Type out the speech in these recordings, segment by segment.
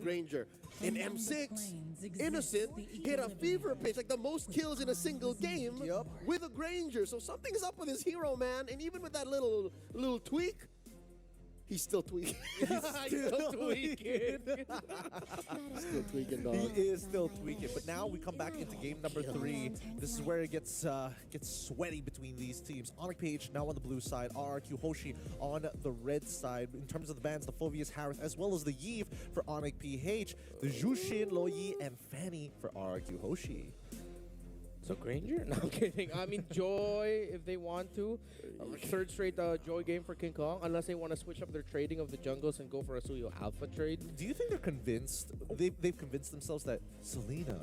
Granger. In M6, Innocent hit a fever pitch, like the most kills in a single game with a Granger. So something's up with his hero, man. And even with that little tweak, he's still tweaking. He's still tweaking. Still tweaking, dog. He is still tweaking. But now we come back into game number 3. This is where it gets sweaty between these teams. Onic PH now on the blue side, RRQ Hoshi on the red side. In terms of the bans, the Phobius Harith as well as the Yves for Onic PH, the Jushin, Loyi, and Fanny for RRQ Hoshi. So Granger? No, I'm kidding. I mean, Joy, if they want to. Third straight Joy game for King Kong, unless they want to switch up their trading of the jungles and go for a Suyo Alpha trade. Do you think they're convinced? They've convinced themselves that Selena,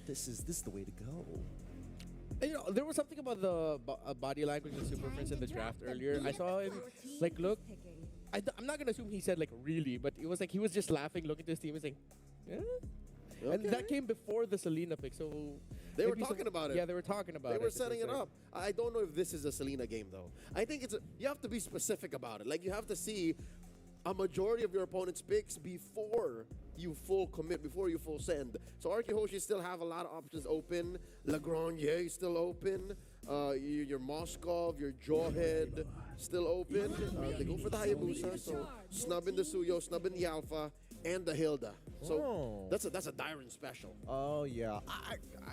this is the way to go. And, you know, there was something about the body language of Super Prince in the draft earlier. I saw him, like, look. I'm not going to assume he said, like, really, but it was like he was just laughing, looking to his team and saying, yeah. Okay. And that came before the Selena pick, so... They were talking about it. Yeah, they were talking about it. They were setting it up. I don't know if this is a Selena game, though. I think you have to be specific about it. Like, you have to see a majority of your opponent's picks before you full commit, before you full send. So RRQ Hoshi still have a lot of options open. Lagrange is still open. Your Moskov, your Jawhead still open. They go for the Hayabusa, so snubbing the Suyo, snubbing the Alpha, and the Hilda. So that's a Dyron special. Oh yeah,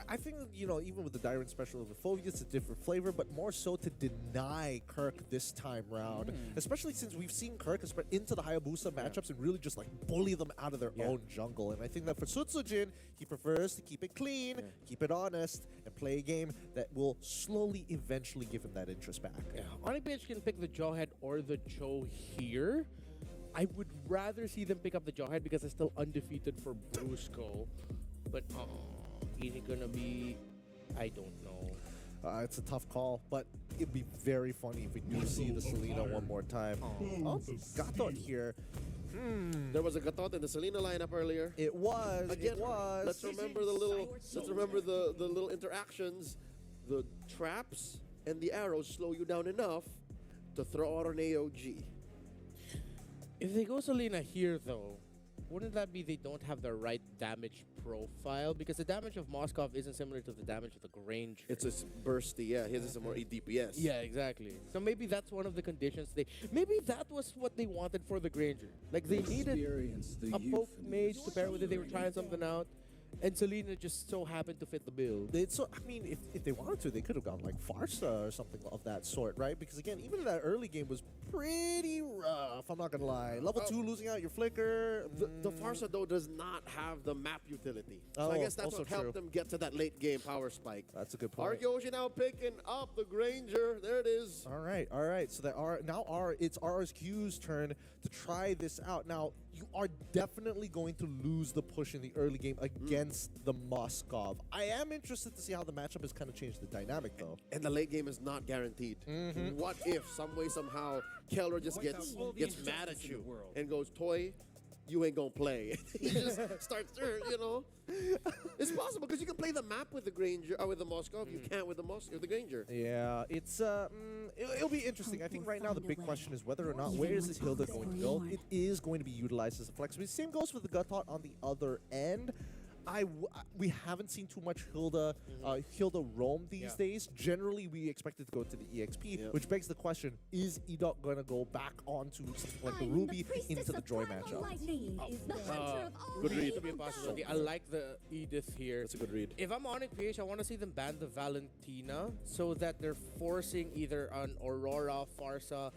I think, you know, even with the Dyron special of the Phobius, it's a different flavor, but more so to deny Kirk this time round, especially since we've seen Kirk into the Hayabusa matchups and really just like bully them out of their own jungle. And I think that for Sutsujin, he prefers to keep it clean, keep it honest, and play a game that will slowly, eventually give him that interest back. Yeah, Onic PH can pick the Jawhead or the Cho here. I would rather see them pick up the Jawhead because it's still undefeated for Brusco. But is it gonna be? I don't know. It's a tough call, but it'd be very funny if we do see the Selena one more time. Gatot here. There was a Gatot in the Selena lineup earlier. It was. Again, it was. Let's remember the little interactions. The traps and the arrows slow you down enough to throw out an AOG. If they go Selena here, though, wouldn't that be they don't have the right damage profile? Because the damage of Moskov isn't similar to the damage of the Granger. It's a bursty, yeah. His is a more DPS. Yeah, exactly. So maybe that's one of the conditions maybe that was what they wanted for the Granger. Like they needed a poke mage to pair with it. They were trying something out. And Selena just so happened to fit the bill. I mean, if they wanted to, they could have gone like Farsa or something of that sort, right? Because again, even that early game was pretty rough, I'm not going to lie. Level 2 losing out your flicker. The Farsa, though, does not have the map utility. So I guess that's what helped them get to that late game power spike. That's a good point. RRQ Hoshi now picking up the Granger. There it is. All right. So it's RRQ's turn to try this out. Now, you are definitely going to lose the push in the early game against the Moskov. I am interested to see how the matchup has kind of changed the dynamic, though. And the late game is not guaranteed. What if, some way, somehow, Keller just gets mad at you and goes, Toy, you ain't gonna play. He just starts, you know. It's possible because you can play the map with the Granger or with the Moskov. You can't with the Granger. Yeah, it's it'll be interesting. I think right now the big question is whether or not where is this Hilda going to go. It is going to be utilized as a flex. Same goes for the Gatot on the other end. We haven't seen too much Hilda roam these days. Generally, we expect it to go to the EXP, which begs the question, is Edok going to go back onto something like the Ruby into the Joy matchup? Good read. To be a possibility. I like the Edith here. That's a good read. If I'm Onic PH, I want to see them ban the Valentina so that they're forcing either an Aurora, Farsa,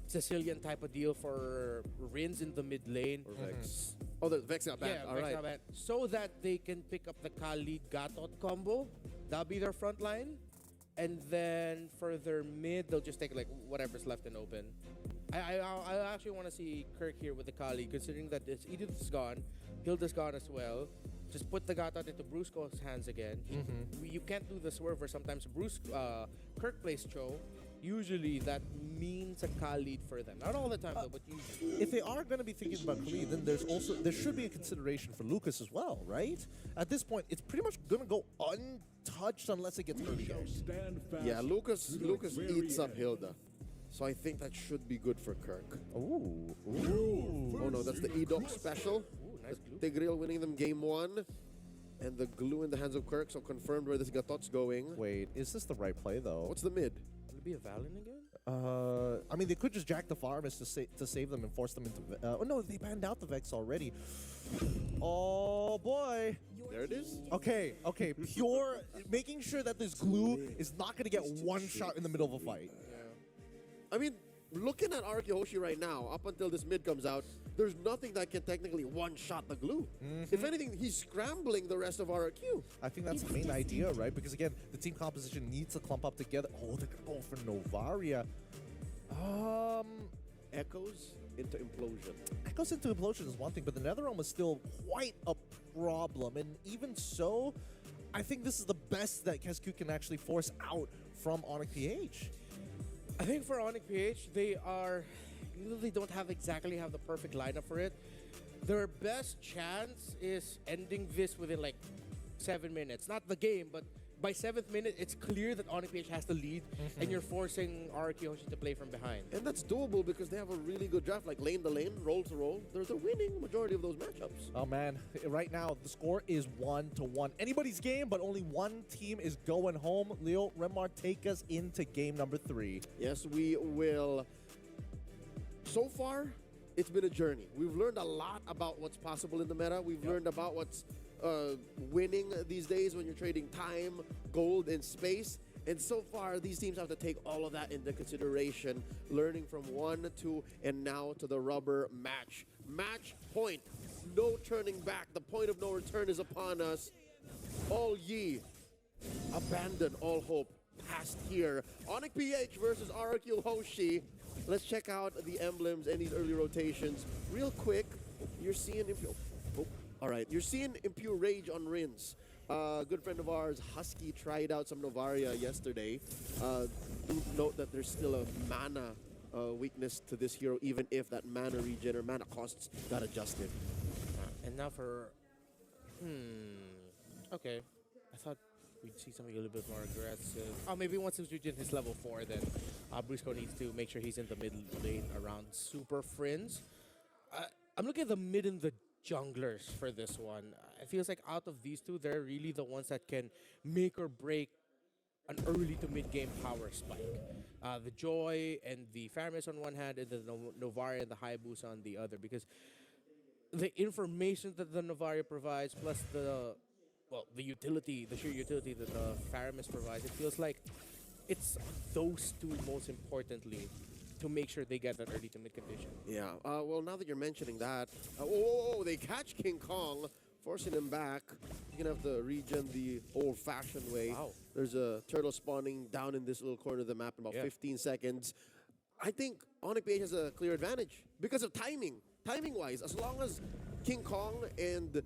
Sicilian type of deal for Rins in the mid lane. Or Vex. Oh, the Vex got banned. Yeah, all Vex right. got banned. So that they can pick up the Kali Gatot combo. That'll be their front line. And then for their mid, they'll just take like whatever's left and open. I actually want to see Kirk here with the Kali, considering that Edith's gone, Hilda's gone as well. Just put the Gatot into Brusco's hands again. You can't do the swerve where sometimes Kirk plays Cho. Usually that means a Khalid for them. Not all the time though, but usually. If they are going to be thinking about Khalid, then there should be a consideration for Lucas as well, right? At this point, it's pretty much going to go untouched unless it gets early. Yeah, Lucas eats up Hilda. So I think that should be good for Kirk. Ooh. Oh no, that's the Edok special. Nice glue. Tigreal winning them game 1. And the glue in the hands of Kirk, so confirmed where this Gatot's going. Wait, is this the right play though? What's the mid? Will it be a Valen again? I mean, they could just jack the farmers to save them and force them into. Oh no, they banned out the Vex already. Oh boy. There it is. Okay. Pure making sure that this glue is not gonna get one shot in the middle of a fight. I mean, looking at Arkihoshi right now, up until this mid comes out, there's nothing that can technically one-shot the glue. If anything, he's scrambling the rest of RRQ. I think that's the main idea, right? Because again, the team composition needs to clump up together. Oh, they're gonna go for Novaria. Echoes into Implosion. Echoes into Implosion is one thing, but the Netherrealm is still quite a problem. And even so, I think this is the best that Kesku can actually force out from Onic PH. I think for Onic PH, they don't exactly have the perfect lineup for it. Their best chance is ending this within like 7 minutes. Not the game, but by 7th minute, it's clear that Onic PH has the lead, and you're forcing Arkihoshi to play from behind. And that's doable because they have a really good draft, like lane to lane, roll to roll. They're winning majority of those matchups. Oh man, right now the score is 1-1. Anybody's game, but only one team is going home. Leo, Remar, take us into game number 3. Yes, we will. So far, it's been a journey. We've learned a lot about what's possible in the meta. We've learned about what's winning these days when you're trading time, gold, and space. And so far, these teams have to take all of that into consideration, learning from 1, 2, and now to the rubber match. Match point. No turning back. The point of no return is upon us. All ye, abandon all hope. Past here. Onic PH versus RRQ Hoshi. Let's check out the emblems and these early rotations. Real quick, you're seeing... All right, you're seeing Impure Rage on Rins. Good friend of ours, Husky, tried out some Novaria yesterday. Do note that there's still a mana weakness to this hero, even if that mana regen or mana costs got adjusted. And now for... Okay. I thought we'd see something a little bit more aggressive. Oh, maybe once his regen hits level 4, then Brusco needs to make sure he's in the mid lane around Super Friends. I'm looking at the mid and the junglers for this one. It feels like out of these two, they're really the ones that can make or break an early to mid game power spike. The Joy and the Faramis on one hand, and the Novaria and the Hayabusa on the other, because the information that the Novaria provides, plus the utility, the sheer utility that the Faramis provides, it feels like it's those two most importantly to make sure they get that early to mid condition. Yeah, well, now that you're mentioning that, they catch King Kong, forcing him back. You're gonna have to regen the old-fashioned way. Wow. There's a turtle spawning down in this little corner of the map in about 15 seconds. I think Onic PH has a clear advantage because of timing. Timing-wise, as long as King Kong and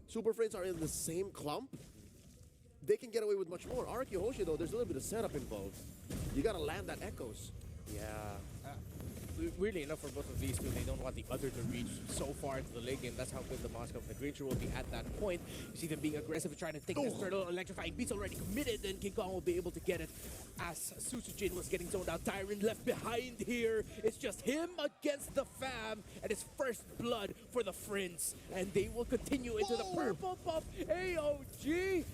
Super Friends are in the same clump, they can get away with much more. RQ Hoshi, though, there's a little bit of setup involved. You gotta land that Echoes. Yeah. Weirdly enough, for both of these two, they don't want the other to reach so far into the late game. That's how good the Moscow of the Creature will be at that point. You see them being aggressive and trying to take this turtle. Electrifying Beat's already committed, and King Kong will be able to get it as Susujin was getting zoned out. Tyrant left behind here. It's just him against the fam, and it's first blood for the Friends. And they will continue into the purple buff AOG.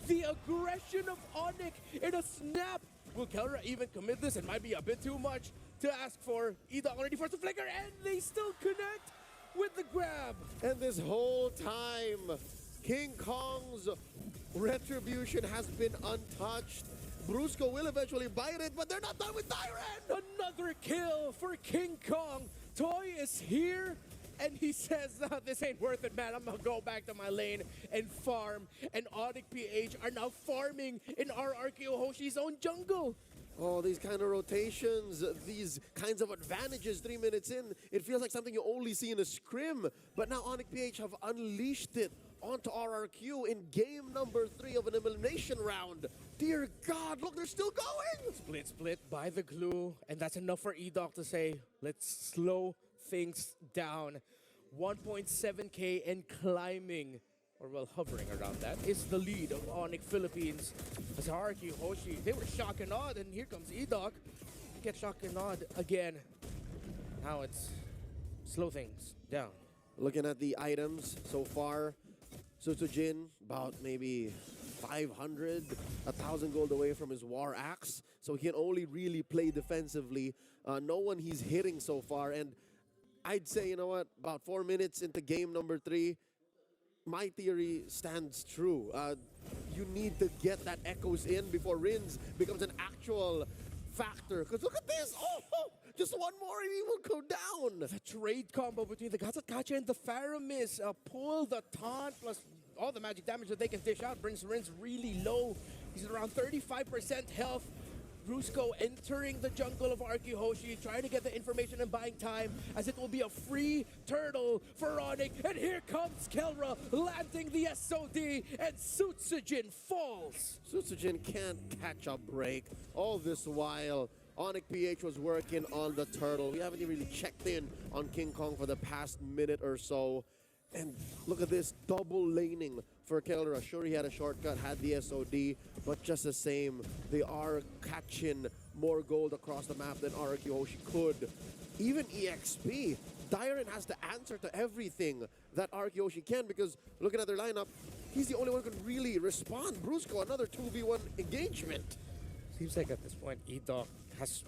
The aggression of Onic in a snap. Will Kelra even commit this? It might be a bit too much to ask for. Edog already forced the flicker, and they still connect with the grab. And this whole time, King Kong's retribution has been untouched. Brusco will eventually bite it, but they're not done with Tyrant! Another kill for King Kong. Toy is here, and he says, "No, this ain't worth it, man. I'm gonna go back to my lane and farm." And Onic PH are now farming in RRQ Hoshi's own jungle. Oh, these kind of rotations, these kinds of advantages 3 minutes in, it feels like something you only see in a scrim. But now Onic PH have unleashed it onto RRQ in game number 3 of an elimination round. Dear God, look, they're still going! Split by the glue, and that's enough for Edog to say, let's slow things down. 1.7k and climbing, or well, hovering around that, is the lead of Onic Philippines. As RRQ Hoshi, they were shock and awed, and here comes Edog. Get shock and awed again. Now it's slow things down. Looking at the items so far, Sutsujin about maybe 500, 1,000 gold away from his War Axe, so he can only really play defensively. No one he's hitting so far, and I'd say, you know what, about 4 minutes into game number 3, my theory stands true. You need to get that echoes in before Rins becomes an actual factor. Because look at this! Oh, just one more and he will go down! The trade combo between the Gatsatkacha and the Faramis, pull the taunt plus all the magic damage that they can dish out brings Rins really low. He's at around 35% health. Brusco entering the jungle of Arkihoshi, trying to get the information and buying time, as it will be a free turtle for Onic. And here comes Kelra, landing the SOD, and Sutsujin falls. Sutsujin can't catch a break. All this while, Onic PH was working on the turtle. We haven't even really checked in on King Kong for the past minute or so. And look at this, double laning for Kelra. Sure, he had a shortcut, had the SOD, but just the same, they are catching more gold across the map than Arkihoshi could. Even EXP, Dyron has to answer to everything that Arkihoshi can, because looking at their lineup, he's the only one who can really respond. Brusco, another 2v1 engagement. Seems like at this point,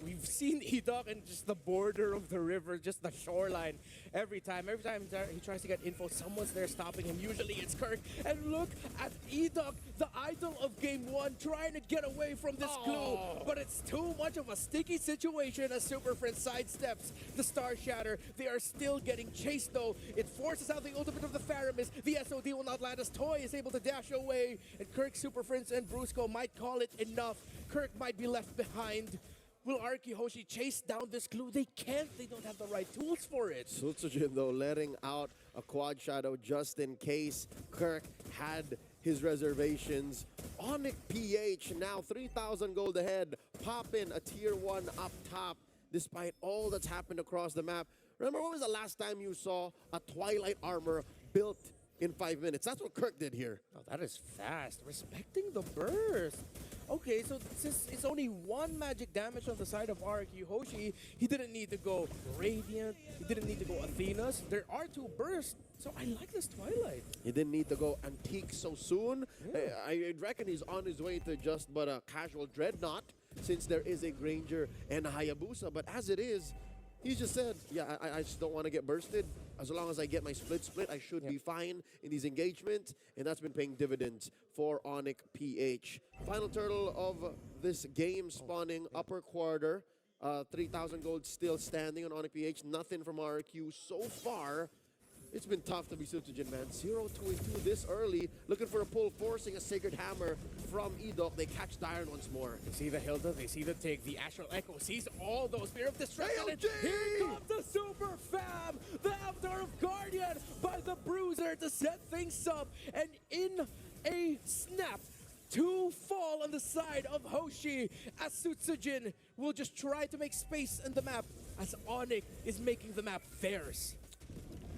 we've seen Edok in just the border of the river, just the shoreline. Every time he tries to get info, someone's there stopping him. Usually it's Kirk. And look at Edok, the idol of game 1, trying to get away from this clue. But it's too much of a sticky situation as Super Friend sidesteps the Star Shatter. They are still getting chased though. It forces out the ultimate of the Faramis. The SOD will not land as Toy is able to dash away. And Kirk, Super Friends, and Brusco might call it enough. Kirk might be left behind. Will Arkihoshi chase down this clue? They can't. They don't have the right tools for it. Sutsujin, though, letting out a quad shadow just in case Kirk had his reservations. Onic PH now 3,000 gold ahead. Pop in a tier 1 up top despite all that's happened across the map. Remember, when was the last time you saw a Twilight armor built in 5 minutes? That's what Kirk did here. Oh, that is fast. Respecting the burst. Okay, so since it's only 1 magic damage on the side of Arkihoshi, he didn't need to go Radiant, he didn't need to go Athena's. There are 2 bursts, so I like this Twilight. He didn't need to go Antique so soon. Yeah. I reckon he's on his way to just but a casual Dreadnought, since there is a Granger and a Hayabusa. But as it is, he just said, yeah, I just don't want to get bursted. As long as I get my split, I should be fine in these engagements. And that's been paying dividends for Onic PH. Final turtle of this game spawning upper quarter. 3,000 gold still standing on Onic PH. Nothing from RQ so far. It's been tough to be Sutsujin, man. 0-2 this early. Looking for a pull, forcing a Sacred Hammer from Edok. They catch Dyron once more. They see the Hilda, they see the Tig, the Astral Echo sees all those. Spear of Destruction, and ALG! here comes the Super Fam! The Avatar of Guardian by the Bruiser to set things up. And in a snap, 2 fall on the side of Hoshi as Sutsujin will just try to make space in the map as Onic is making the map theirs.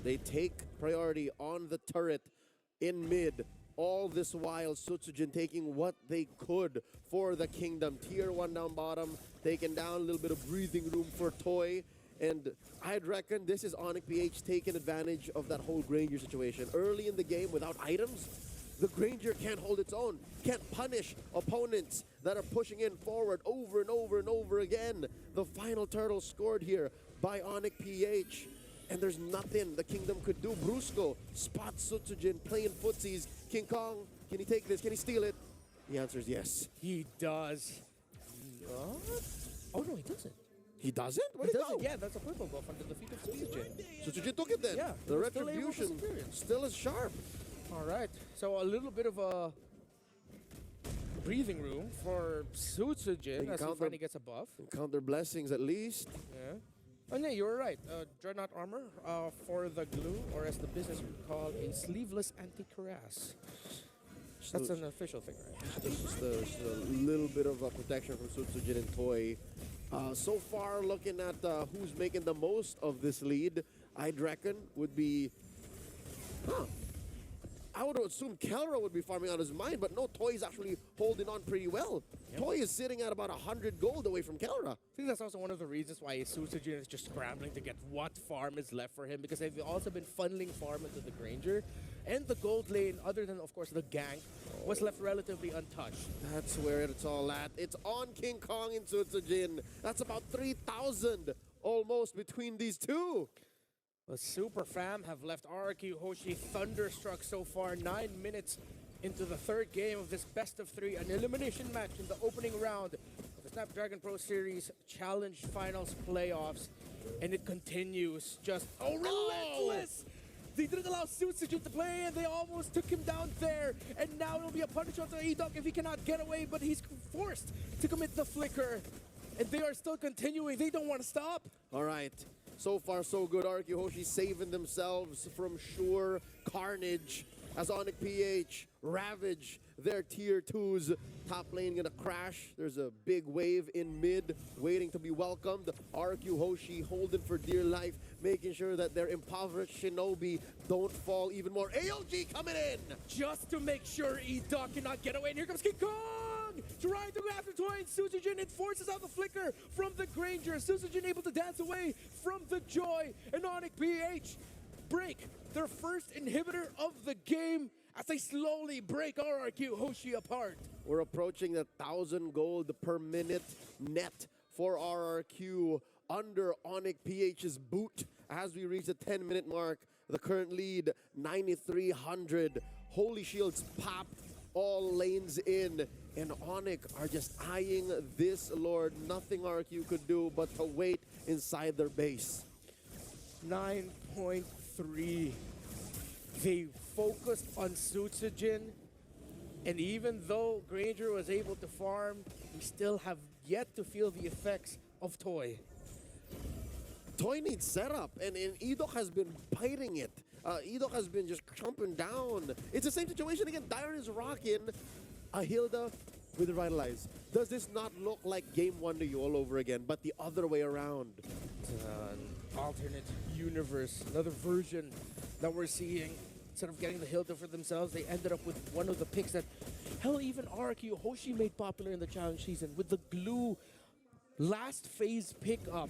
They take priority on the turret in mid. All this while, Sutsujin taking what they could for the kingdom. Tier 1 down bottom, taking down a little bit of breathing room for Toy. And I'd reckon this is Onic PH taking advantage of that whole Granger situation. Early in the game, without items, the Granger can't hold its own, can't punish opponents that are pushing in forward over and over and over again. The final turtle scored here by Onic PH. And there's nothing the kingdom could do. Brusco spots Sutsujin playing footsies. King Kong, can he take this? Can he steal it? The answer is yes. He does. What? Oh no, he doesn't. He doesn't? Where He did he doesn't. go? Yeah, that's a purple buff under the feet of Sutsujin. Sutsujin took it then. Yeah, The he was still able to retribution secure it. still is sharp. All right, so a little bit of a breathing room for Sutsujin as he counter- finally gets a buff. Count their blessings at least. Yeah. Oh, yeah, you were right. Dreadnought armor for the glue, or as the business would call, a sleeveless anti-cuirass. That's an official thing, right? Just a little bit of protection from Sutsujin and Toy. So far, looking at who's making the most of this lead, I'd reckon would be... would assume Kelra would be farming on his mind, but no, Toy is actually holding on pretty well. Toy is sitting at about 100 gold away from Kelra. I think that's also one of the reasons why Susujin is just scrambling to get what farm is left for him, because they've also been funneling farm into the Granger. And the gold lane, other than, of course, the gank, was left relatively untouched. That's where it's all at. It's on King Kong and Sutsujin. That's about 3,000 almost between these two. The Super Fam have left RRQ Hoshi thunderstruck so far. 9 minutes into the third game of this best of 3, an elimination match in the opening round of the Snapdragon Pro Series Challenge Finals playoffs. And it continues just relentless. They didn't allow Sutsujin to play, and they almost took him down there. And now it'll be a punish onto Edok if he cannot get away, but he's forced to commit the flicker. And they are still continuing. They don't want to stop. All right. So far, so good. RQ Hoshi saving themselves from sure carnage as Onic PH ravage their tier 2s. Top lane gonna crash. There's a big wave in mid waiting to be welcomed. RQ Hoshi holding for dear life, making sure that their impoverished shinobi don't fall even more. AOG coming in! Just to make sure Edok cannot get away. And here comes King Kong! Trying to go after Toy and Susujin. It forces out the flicker from the Granger. Susujin able to dance away from the Joy. And Onic PH break their first inhibitor of the game as they slowly break RRQ Hoshi apart. We're approaching the 1,000 gold per minute net for RRQ under Onic PH's boot as we reach the 10-minute mark. The current lead, 9,300. Holy Shields pop, all lanes in, and Onic are just eyeing this lord. Nothing RRQ could do but to wait inside their base. 9.3. They focused on Sutsujin, and even though Granger was able to farm, we still have yet to feel the effects of Toy. Toy needs setup, and Edok has been biting it. Edok has been just jumping down. It's the same situation again. Dire is rocking a Hilda with Revitalize. Does this not look like Game 1 to you all over again, but the other way around? An alternate universe, another version that we're seeing. Instead of getting the Hilda for themselves, they ended up with one of the picks that, hell, even RQ Hoshi made popular in the challenge season with the glue last phase pickup.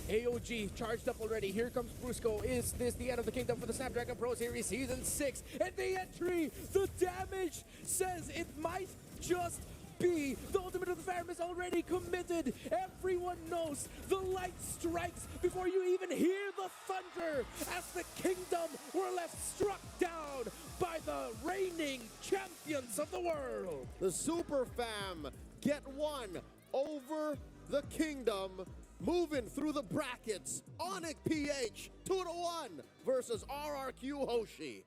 AOG charged up already. Here comes Brusco. Is this the end of the kingdom for the Snapdragon Pro Series Season 6? And the entry, the damage says it might just be. The ultimate of the Phantom is already committed. Everyone knows the light strikes before you even hear the thunder as the kingdom were left struck down by the reigning champions of the world. The Super Fam get one over the kingdom. Moving through the brackets, Onic PH 2-1 versus RRQ Hoshi.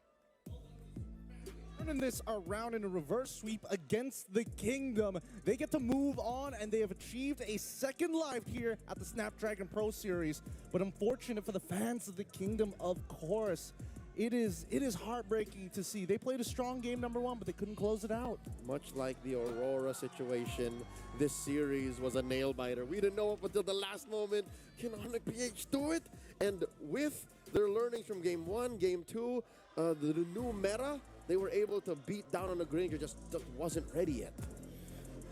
Turning this around in a reverse sweep against the Kingdom. They get to move on, and they have achieved a second life here at the Snapdragon Pro Series. But unfortunate for the fans of the Kingdom, of course. It is heartbreaking to see. They played a strong game number 1, but they couldn't close it out. Much like the Aurora situation, this series was a nail-biter. We didn't know up until the last moment. Can Onic PH do it? And with their learnings from Game 1, Game 2, the new meta, they were able to beat down on the Granger, just wasn't ready yet.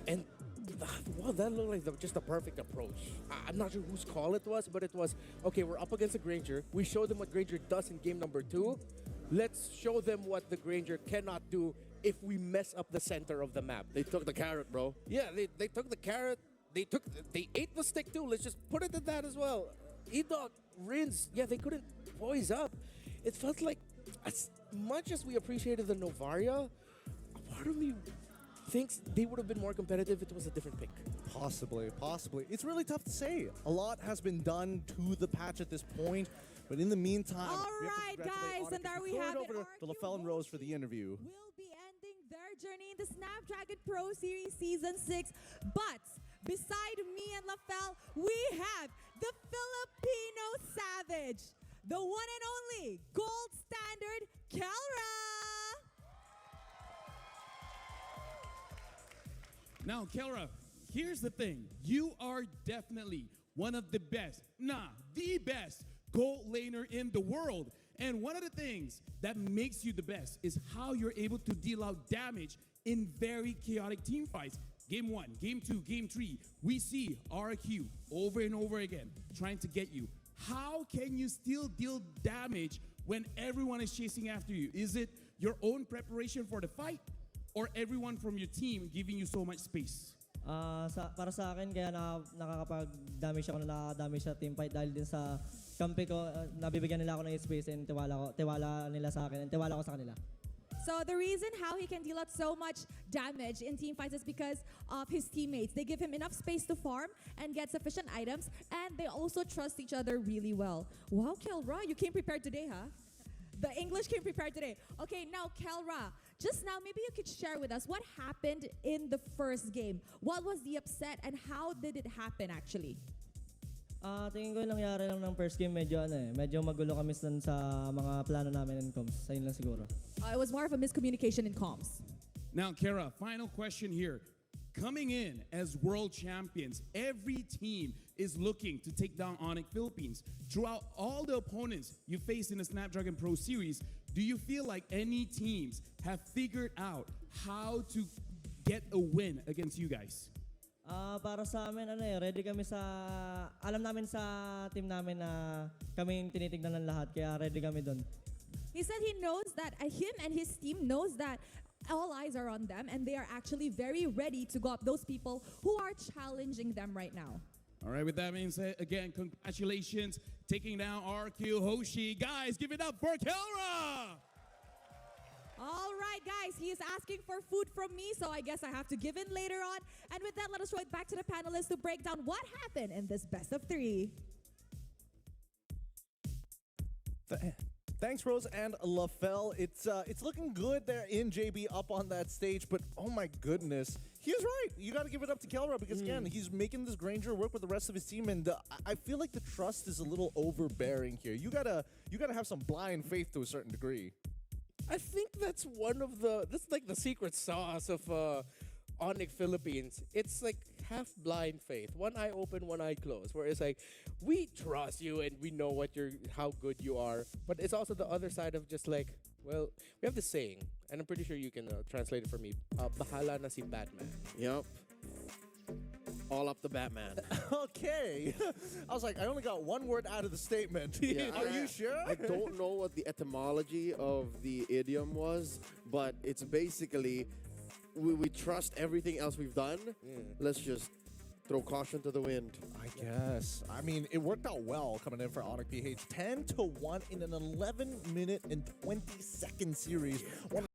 And well, that looked like just a perfect approach. I'm not sure whose call it was, but it was, okay, we're up against a Granger. We showed them what Granger does in game number 2. Let's show them what the Granger cannot do if we mess up the center of the map. They took the carrot, bro. Yeah, they took the carrot. They ate the stick too. Let's just put it at that as well. Edok, Rins, yeah, they couldn't poise up. It felt like, as much as we appreciated the Novaria, a part of me thinks they would have been more competitive if it was a different pick. Possibly. It's really tough to say. A lot has been done to the patch at this point, but in the meantime, all right, guys, and there we have it. Over to LaFell and Rose for the interview. Will be ending their journey in the Snapdragon Pro Series Season 6, but beside me and LaFell, we have the Filipino Savage, the one and only gold standard Kelra. Now, Kelra, here's the thing. You are definitely one of the best, the best gold laner in the world. And one of the things that makes you the best is how you're able to deal out damage in very chaotic team fights. Game 1, Game 2, Game 3, we see RQ over and over again trying to get you. How can you still deal damage when everyone is chasing after you? Is it your own preparation for the fight or everyone from your team giving you so much space? Para sa akin, kaya nakakapag-damage ako na nakaka-damage sa team fight dahil din sa kampi ko, nabibigyan nila ako ng space and tiwala nila sa akin and tiwala ko sa kanila. So the reason how he can deal out so much damage in team fights is because of his teammates. They give him enough space to farm and get sufficient items, and they also trust each other really well. Wow, Kelra, you came prepared today, huh? The English came prepared today. Okay, now Kelra, just now maybe you could share with us what happened in the first game. What was the upset and how did it happen actually? Tingin ko yung nangyari lang ng first game, medyo magulo kami sa mga plano namin in comms. Sa yun lang siguro. It was more of a miscommunication in comms. Now, Kara, final question here. Coming in as world champions, every team is looking to take down Onic Philippines. Throughout all the opponents you face in the Snapdragon Pro Series, do you feel like any teams have figured out how to get a win against you guys? Para sa amin, ready kami alam namin sa team namin na kami yung tinitignan ng lahat, kaya ready kami dun. He said he knows that him and his team knows that all eyes are on them and they are actually very ready to go up those people who are challenging them right now. All right, with that being said, again, congratulations, taking down RQ Hoshi. Guys, give it up for Kelra! All right, guys, he is asking for food from me, so I guess I have to give in later on. And with that, let us throw it back to the panelists to break down what happened in this best of 3. Thanks, Rose and LaFell. It's looking good there in JB up on that stage, but oh my goodness, he was right. You got to give it up to Kelra because again, he's making this Granger work with the rest of his team, and I feel like the trust is a little overbearing here. You gotta have some blind faith to a certain degree. I think that's like the secret sauce of Onic Philippines. It's like half blind faith. One eye open, one eye closed. Where it's like, we trust you and we know how good you are. But it's also the other side of just like, well, we have this saying, and I'm pretty sure you can translate it for me. Bahala na si Batman. Yep. All up the Batman. Okay. I was like, I only got one word out of the statement. Yeah, Are you sure? I don't know what the etymology of the idiom was, but it's basically we trust everything else we've done. Let's just throw caution to the wind. I guess. I mean, it worked out well coming in for Onic PH. 10-1 in an 11-minute and 20-second series.